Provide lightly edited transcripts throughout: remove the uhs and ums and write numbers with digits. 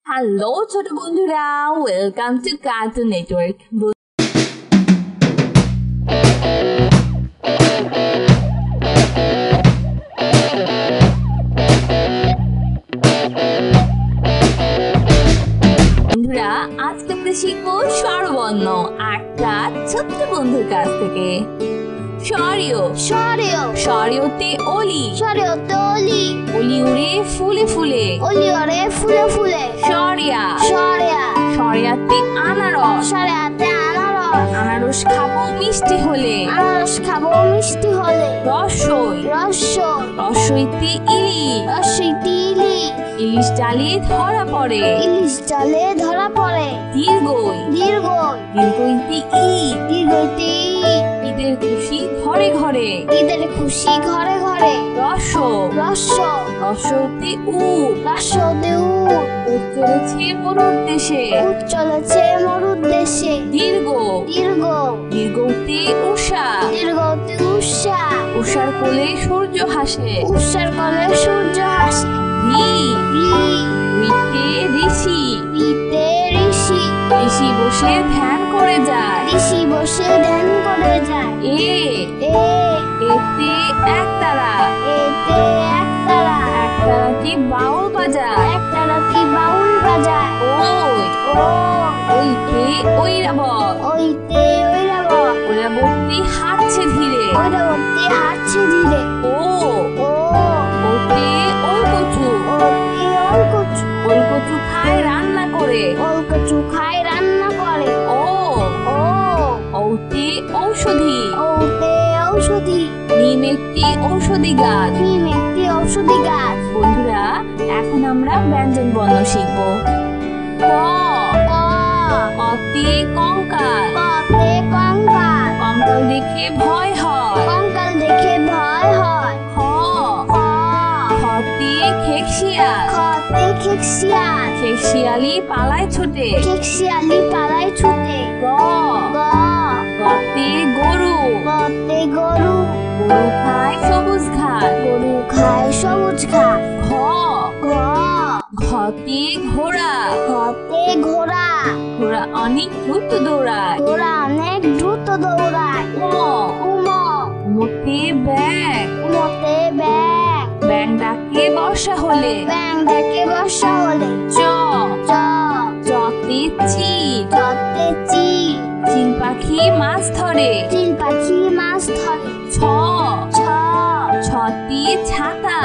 Hello ছোট বন্ধুরা, welcome to cartoon network. বন্ধুরা, আজকে আমরা শিখবো স্বরবর্ণ একটা ছোট্ট বন্ধুর কাছ থেকে। স্বরীয়তে অলি, অলি উড়ে ফুলে ফুলে, স্বরিয়াতে আনারস, আনারস খাবো মিষ্টি হলে, রসইতে ইলিশ, ইলিশ ডালে ধরা পড়ে, দীর্ঘইতে ঈদ, ঈদের খুশি ঘরে ঘরে, রসতে উট, চলেছে মরুর দেশে, দীর্ঘতে উষা, উষার কোলে সূর্য হাসে, ঋতে ঋষি, ঋষি বসে ধ্যান করে যায়, এতে একতারা, একতারাটি বাউল বাজায়, ওইতে ঐরাবত, ঐরাবতী হাঁটছে ধীরে, ওতে ওলকচু, ওলকচু খায় রান্না করে, ওতে ঔষধি, নিম একটি ঔষধি গাছ। বন্ধুরা, এখন আমরা ব্যঞ্জন বর্ণ শিখব। কতে কঙ্কাল, কঙ্কাল দেখে ভয় হয়, খতে খেকশিয়াল, খেকশিয়ালি পালায় ছুটে, গতে গরু, গরু খায় সবুজ ঘাস, ঘতে ঘোড়া, ঘোড়া অনেক দ্রুত দৌড়ায়, মোতে ব্যাঙ, ব্যাঙ ডাকে বর্ষা হলে, চতে চিল পাখি মাছ ধরে, ছতে ছাতা,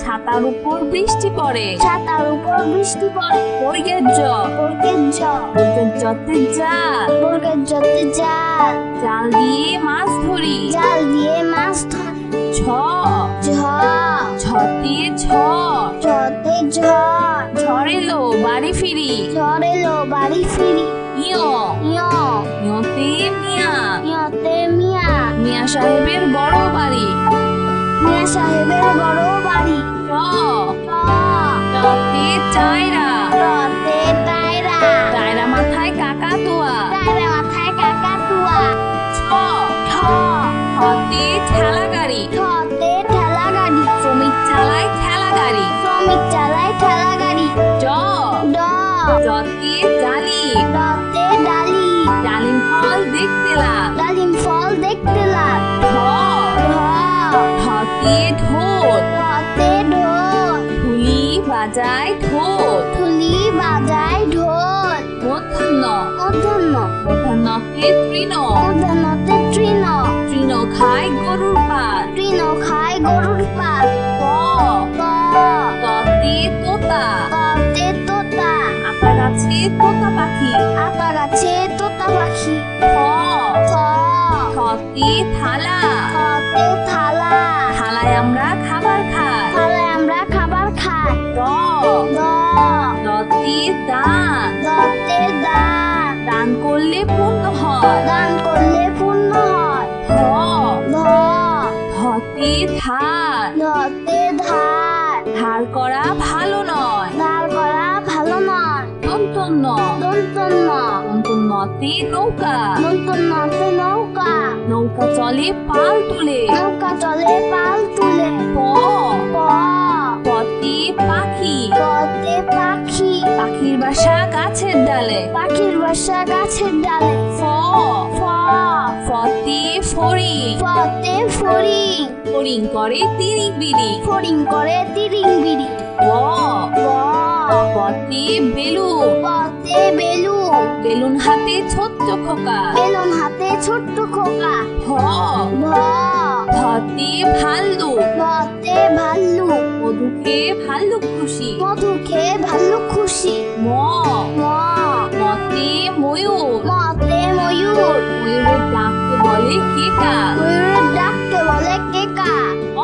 ছাতার উপর বৃষ্টি পড়ে, বর্গের জতে জাল, জাল দিয়ে মাছ ধরি, ছতে ঝড় এলো বাড়ি ফিরি, ইয়তে মিয়া সাহেবের বড় বাড়ি, টতে টায়রা মাথায় কাকাতুয়া, ঠতে ঠেলা গাড়ি, শ্রমিক চালায় ঠেলা গাড়ি, জতে ডালিম ফল দেখতে লাগ, ঢতে ঢোল, ঢুলি বাজায় ঢোল, মধ্যাহ্নতে তৃণ খায় গরুর পাত, ততে তোতা, আতা গাছে তোতা পাখি, থতে থালা, থালায় আমরা খাবার খাই, দতে দান করলে পূর্ণ হয়, ধতে ধার করা ভালো নয়, নতে নৌকা, নৌকা চলে পাল তুলে, পতে পাখি, বাসা গাছের ডালে। পাখির বাসা গাছের ডালে। ফ ফ ফতে ফড়িং। ফতে ফড়িং। ফড়িং করে তিরিং বিড়ি। ফড়িং করে তিরিং বিড়ি। ব ব বতে বেলুন। বতে বেলুন। বেলুন হাতে ছোট্ট খোকা। বেলুন হাতে ছোট্ট খোকা। ভ ভ ভতে ভাল্লুক। ভতে ভাল্লুক। মধু খেয়ে ভাল্লুক খুশি। মধু খেয়ে ভাল্লুক খুশি। ম ম মতে ময়ূর। মতে ময়ূর। ময়ূরের ডাককে বলে কেকা। ময়ূরের ডাককে বলে কেকা।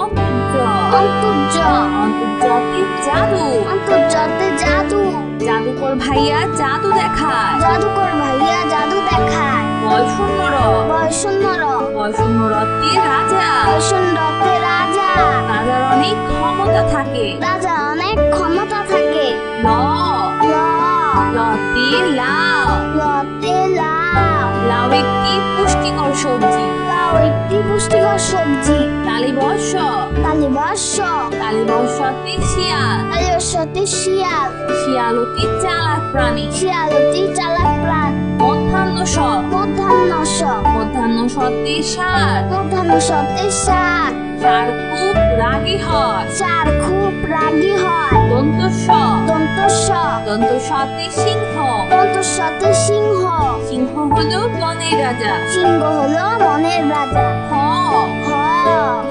অন্তর্য অন্তর্য অন্তর্জাতে জাদু। অন্তর্জাতে জাদু। জাদুকর ভাইয়া জাদু দেখায়। জাদুকর ভাইয়া জাদু দেখায়। বয়শূন্য র বয়শূন্য র বয়শূন্য রতে রাজা। বয়শূন্যতে রাজা। রাজার অনেক ক্ষমতা থাকে। রাজা অনেক ক্ষমতা থাকে। ল ল লতে লাউ। লতে লাউ। লাউ একটি পুষ্টিকর সবজি। লাউ একটি পুষ্টিকর সবজি। তালিবর্ষ তালিবর্ষ তালিবর্ষতে শিয়াল। তালিবর্ষতে শিয়াল। শিয়াল অতি চালাক প্রাণী। শিয়াল অতি চালাক প্রাণ। মধ্যাহ্ন স মধ্যাহ্ন স মধ্যাহ্ন সতে ষাঁড়। মধ্যাহ্ন সতে ষাঁড়। ষাঁড় খুব রাগী হয়। ষাঁড় খুব রাগী হয়। দন্ত স দন্ত স দন্ত সতে সিংহ। দন্ত সতে সিংহ। সিংহ হলো বনের রাজা। সিংহ হলো মনের রাজা। হ হ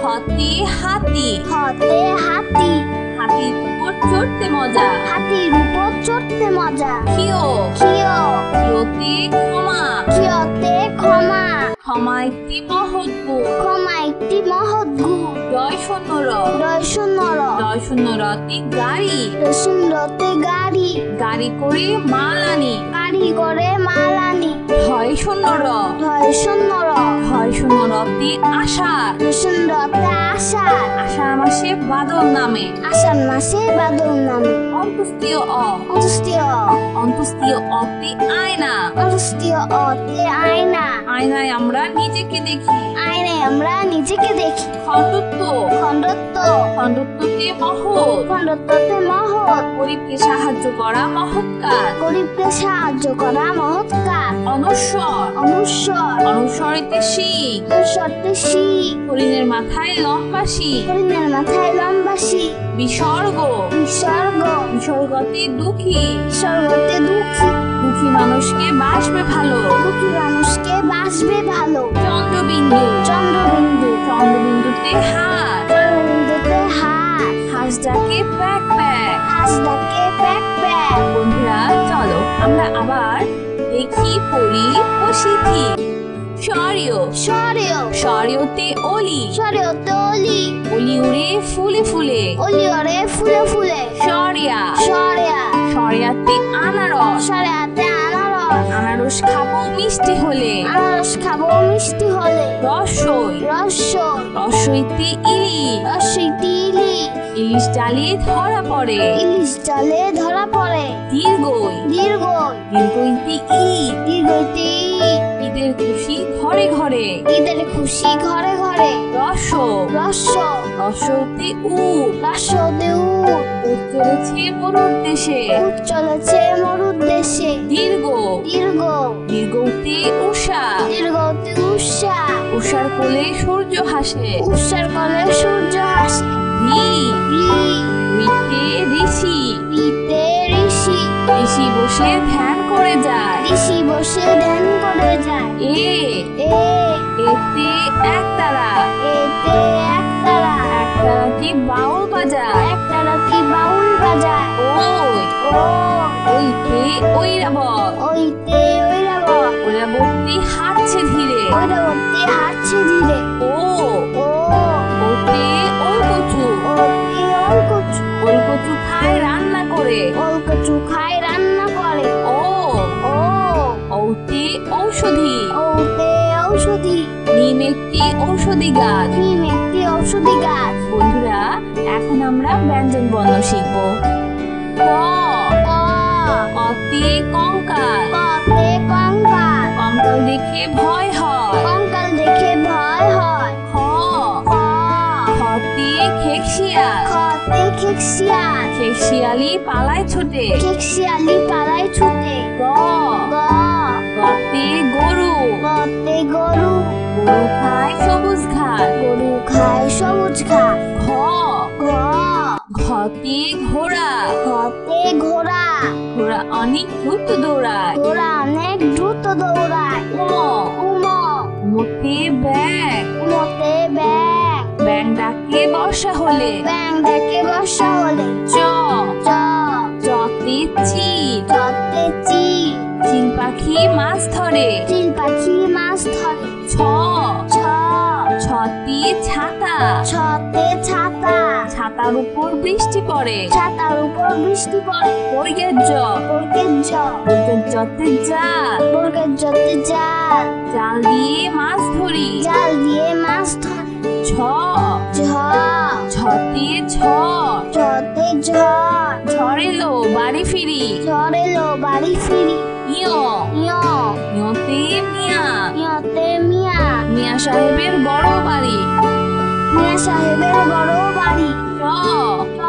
হতে হাতি। হতে হাতি। হাতির উপর চড়তে মজা। হাতির উপর চড়তে মজা। ক্ষিয় ক্ষিয় ক্ষিয়তে ক্ষমা। ক্ষিয়তে ক্ষমা। ক্ষমা একটি মহৎ গুণ। ক্ষমা একটি মহৎ গুণ। জয় শূন্য র রয়শূন্য র জয় শূন্য রতে গাড়ি। রসুন্দরতে গাড়ি। গাড়ি করে মাল আনি। গাড়ি করে মাল আনি। ঢয় শূন্য র রয়শূন্য র ঢয় শূন্য রতে আষাঢ়। রসুন্দরতে আষাঢ়। আষাঢ় মাসে বাদল নামে। আষাঢ় মাসে বাদল নামে। অন্ত্যেষ্টিয় অ অন্তস্তীয় অন্ত্যেষ্টিয় অতে আয়না। অন্তস্তীয় অতে আয়না। আয়নায় আমরা নিজেকে দেখি। আয়নায় আমরা নিজেকে দেখি। খণ্ডত্ব খণ্ডত্ব খণ্ডত্বতে মহৎ। খণ্ডত্বতে মহৎ। গরিবকে সাহায্য করা মহৎ কাজ। গরিবকে সাহায্য করা মহৎ কাজ। অনুস্বর অনুস্বর অনুস্বরেতে শিং। অনুস্বরতে শিখ। হরিণের মাথায় লম্বা শিং। হরিণের মাথায় লম্বা শিখ। বিসর্গ বিসর্গ বিসর্গতে দুঃখী। বিসর্গতে দুঃখী। দুঃখী মানুষকে বাসবে ভালো। দুঃখী মানুষকে বাসবে ভালো। চন্দ্রবিন্দু চন্দ্রবিন্দু চন্দ্রবিন্দুতে হাত। চন্দ্রবিন্দুতে হাত। হাঁস ডাকে প্যাক প্যাক। হাঁস ডাকে প্যাক প্যাক। বন্ধুরা চলো আমরা আবার দেখি পড়ি ও শিখি। স্বরীয় সরেও স্বরীয়তে অলি। সরেওতে অলি। অলি উড়ে ফুলে ফুলে। অলি ওরে ফুলে ফুলে। সরিয়া সরেয়া সরিয়াতে আনারস। সরেয়াতে আনারস। আনারস খাবো মিষ্টি হলে। আনারস খাবো মিষ্টি হলে। রসই রসই রসইতে ইলিশ। রসইতে ইলিশ। ইলিশ ডালে ধরা পড়ে। ইলিশ জালে ধরা পড়ে। দীর্ঘই দীর্ঘই দীর্ঘইতে ঈদ। দীর্ঘইতে ঈদ। ঈদের খুশি ঘরে ঘরে। ঈদের খুশি ঘরে ঘরে। রস রস রসতে উট। রসতে উট। উট চলেছে মরুর দেশে। উট চলেছে মরুর দেশে। দীর্ঘ দীর্ঘ দীর্ঘতে উষা। দীর্ঘতে উষা। উষার কোলে সূর্য হাসে। উষার কলে সূর্য হাসে। রি রি ঋতে ঋষি। রিতে ঋষি। ঋষি বসে ধ্যান করে যায়। ঋষি বসে ধ্যান করে যায়। এ এ এতে একতারা। এতে একতারা। একতারাটি বাউল বাজায়। একতারাটি বাউল বাজায়। ওই ও ওইতে ঐরাবত। ওইতে ঐরাবত। ঐরাবতী হাঁটছে ধীরে। ঐরাবতী হাঁটছে ধীরে। ও ও ওতে ওলকচু। ওতে ওলকচু। ওলকচু খায় রান্না করে। ওলকচু খায় রান্না করে। ও ও ওতে ঔষধি। ওতে ঔষধি। নিম একটি ঔষধি গাছ। নিম একটি ঔষধি গাছ। বন্ধুরা এখন আমরা ব্যঞ্জন বর্ণ শিখব। ক ক কতে কঙ্কাল। কতে কঙ্কাল। কঙ্কাল দেখে ভয় হয়। কঙ্কাল দেখে ভয় হয়। খ খ খতে খেকশিয়াল। খতে খেকশিয়াল। খেকশিয়াল শিয়ালি পালায় ছুটে ঠিক শিয়ালি পালায় ছুটে গ গ গতে গরু গতে গরু গরু খায় সবুজ ঘাস গরু খায় সবুজ ঘাস ঘ ঘ ঘতে ঘোড়া ঘতে ঘোড়া ঘোড়া অনেক দ্রুত দৌড়ায় ঘোড়া অনেক দ্রুত দৌড়ায় ম উম মোতে ব্যাং মতে ব্যাং ব্যাং ডাকে বর্ষা হলে ব্যাং ডেকে বর্ষা হলে চ চ চতে চিল চতে চিল চিল পাখি মাছ ধরে চিল পাখি মাছ ধরে ছ ছ ছতে ছাতা ছতে ছাতা ছাতার উপর বৃষ্টি পড়ে ছাতার উপর বৃষ্টি পড়ে বর্গের জ বর্গের জ বর্গের জতে জাল বর্গের জতে জাল জাল দিয়ে মাছ ধরি জাল দিয়ে মাছ ধরে ছ ঝ ছতে ঝড় ঝড়ে ঝড় ঝড় এলো বাড়ি ফিরি ঝড় এলো বাড়ি ফিরি ইয় ইয় ইয়তে মিয়া ইয়তে মিয়া মিয়া সাহেবের বড় বাড়ি মিয়া সাহেবের বড় বাড়ি ট ট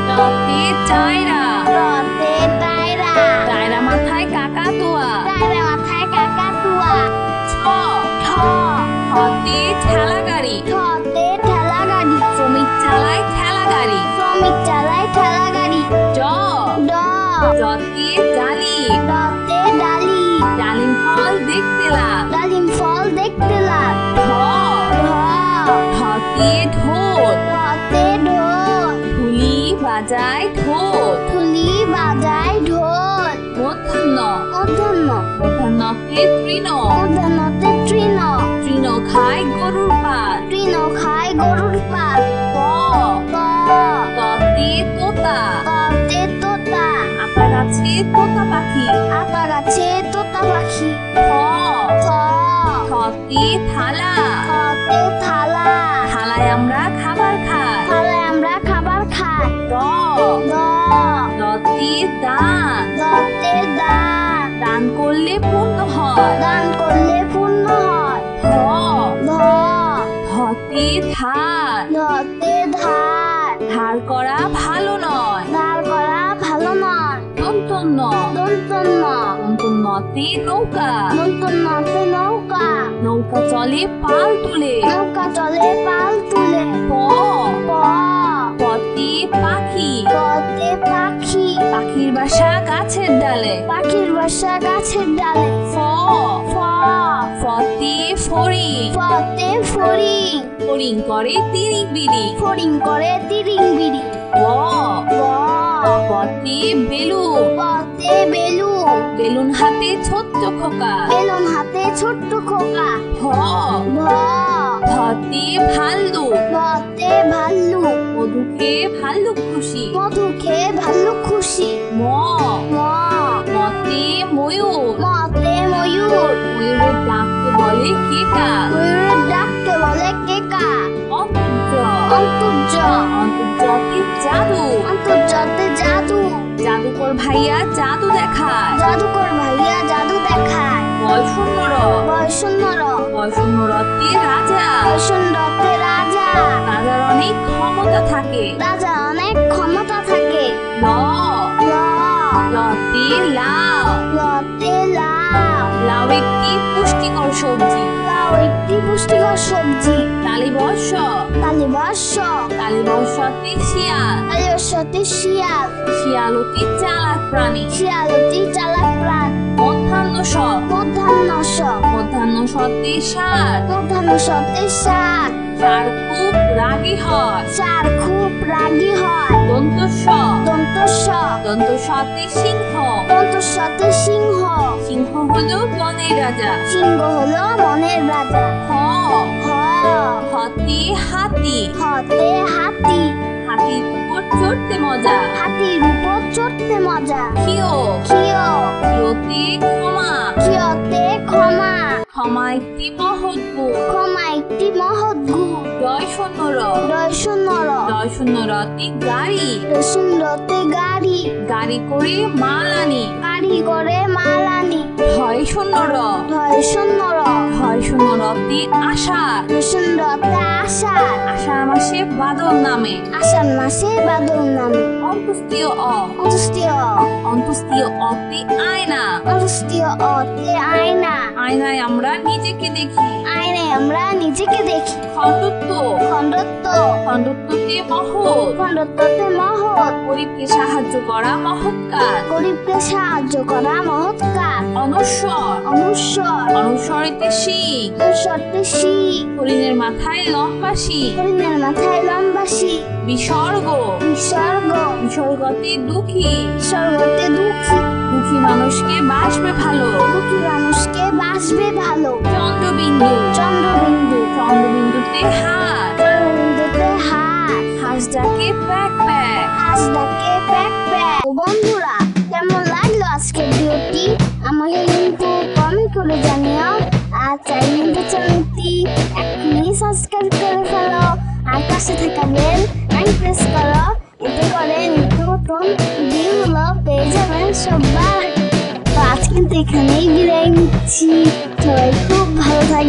টতে চায়রা টতে টায়রা টায়রা মাথায় কাকাতুয়া টায়রা মাথায় কাকাতুয়া ছ ঠ ছতে ঠেলা গাড়ি ঠতে ঠেলা গাড়ি শ্রমিক চালায় ঠেলা গাড়ি শ্রমিক চালায় ঠেলা গাড়ি জ ড জতে ডালিম ডতে ডালি ডালিম ফল দেখতে লাগ ডালিম ফল দেখতে লাগ ঢ ঢ ঢতে ঢোল ঢতে ঢোল ঢুলি বাজায় ঢোল ঢুলি বাজায় ঢোল মধ্যাহ্ন মধ্যাহ্ন মধ্যাহ্নকে তৃণ মধ্যাহ্নতে তৃণ তৃণ খায় গরুর পাত তৃণ খায় গরুর পাত ক ক ততে তোতা কতে তোতা আতা গাছে তোতা পাখি আতা গাছে তোতা পাখি খ খ খতে থালা খতে থালা থালায় আমরা খাবার খাই থালায় আমরা খাবার খাই দ দ দতে দান দতে দান দান করলে পূর্ণ হয় দান করলে পূর্ণ হয় হ ধ ধতে ধার ধতে ধার ধার করা ভালো নয় ধার করা ভালো নয় দন্তন্য দন্তন্য দন্তন্যতে নৌকা দন্তন্যতে নৌকা নৌকা চলে পাল তুলে নৌকা চলে পাল তুলে প প পতে পাখি পতে পাখি পাখির বাসা গাছের ডালে পাখির বাসা গাছের ডালে ফ ফ ফতে ফড়িং ফতে ফড়িং ফড়িং করে তিরিং বিড়ি ফড়িং করে তিরিং বিড়ি ব ব পতে বেলুন পতে বেলুন বেলুন হাতে ছোট্ট খোকা বেলুন হাতে ছোট্ট খোকা ভ ভ ভতে ভাল্লুক ভতে ভাল্লুক মধুকে ভাল্লুক খুশি মধু খেয়ে ভাল্লুক খুশি ম ম মতে ময়ূর মতে ময়ূর ময়ূরের ডাককে বলে কেকা ময়ূরের ডাককে বলে কেকা অন্তর্য অন্তর্য অন্তর্জাতিক জাদু অন্তর্জাতে জাদু জাদুকর ভাইয়া জাদু দেখায় জাদুকর ভাইয়া জাদু দেখায় বয়শূন্য র বয়শূন্য র বয়শূন্য রতে রাজা বয়সুন্দরতে রাজা রাজার অনেক ক্ষমতা থাকে রাজা অনেক ক্ষমতা থাকে ল ল লতে লাউ লতে লাউ লাউ একটি পুষ্টিকর সবজি লাউ একটি পুষ্টিকর সবজি তালিবর্ষ তালিবর্ষ তালিবর্ষতে শিয়াল তালিবর্ষতে শিয়াল শিয়াল অতি চালাক প্রাণী শিয়াল অতি চালাক প্রাণ মধ্যাহ্ন স মধ্যাহ্ন স মধ্যাহ্ন সতে ষাঁড় মধ্যাহ্ন সতে ষাঁড় ষাঁড় খুব রাগী হয় ষাঁড় খুব রাগী হয় দন্ত স দন্ত স দন্ত সতে সিংহ দন্ত সতে সিংহ সিংহ হলো বনের রাজা সিংহ হলো মনের রাজা হ হ হতে হাতি হতে হাতি হাতির উপর চড়তে মজা হাতির উপর চড়তে মজা খিও খিও খিওতে ক্ষমা খিয়তে ক্ষমা ক্ষমা একটি মহৎ গুণ ক্ষমা একটি মহৎ গুণ জয় শূন্য র জয় শূন্য র জয় শূন্য রতে গাড়ি সুন্দরতে গাড়ি গাড়ি করে মাল আনি গাড়ি করে মাল আনি ঢয় শূন্য র ঢয় শূন্য র ঢয় শূন্য রতে আষাঢ় সুন্দরতে আষাঢ় আষাঢ় মাসে বাদল নামে আষাঢ় মাসে বাদল নামে অন্ত্যেষ্টিয় অ। অন্ত্যেষ্টিয় অ। অন্ত্যেষ্টিয় অতে আয়না। অন্ত্যেষ্টিয় অতে আয়না। আয়নায় আমরা নিজেকে দেখি। আয়নায় আমরা নিজেকে দেখি। খণ্ডত্ব। খণ্ডত্ব। খণ্ডত্বতে মহৎ। খণ্ডত্বতে মহৎ। গরিবকে সাহায্য করা মহৎ কাজ। গরিবকে সাহায্য করা মহৎ কাজ। অনস্বর। অনুস্বর। অনুস্বরেতে শিখ। অনুস্বরতে শিখ। হরিণের মাথায় লম্বা শিখ। হরিণের মাথায় লম্বা শিখ। বিসর্গ। বিসর্গ। বিসর্গতে দুঃখী। বিসর্গতে দুঃখী। দুঃখী মানুষকে বাসবে ভালো। দুঃখী মানুষকে বাসবে ভালো। চন্দ্রবিন্দু। চন্দ্রবিন্দু। চন্দ্রবিন্দুতে হাত। চন্দ্রবিন্দুতে হাত। হাঁস ডাকে প্যাক প্যাক। হাঁস ডাকে প্যাক প্যাক। তো বন্ধুরা, কেমন লাগলো আজকের ভিডিওটি আমাকে কিন্তু কমেন্ট করে জানিও। আর চাইলে চ্যানেলটি এখনই সাবস্ক্রাইব করে ফেলো। আর পাশে থাকা বেল আইকন প্রেস করো। এতে করে নিত্য নতুন ভিডিওগুলো পেয়ে যাবেন সবাই। তো আজ কিন্তু এখানেই বিদায় নিচ্ছি। সবাই খুব ভালো থাকবে।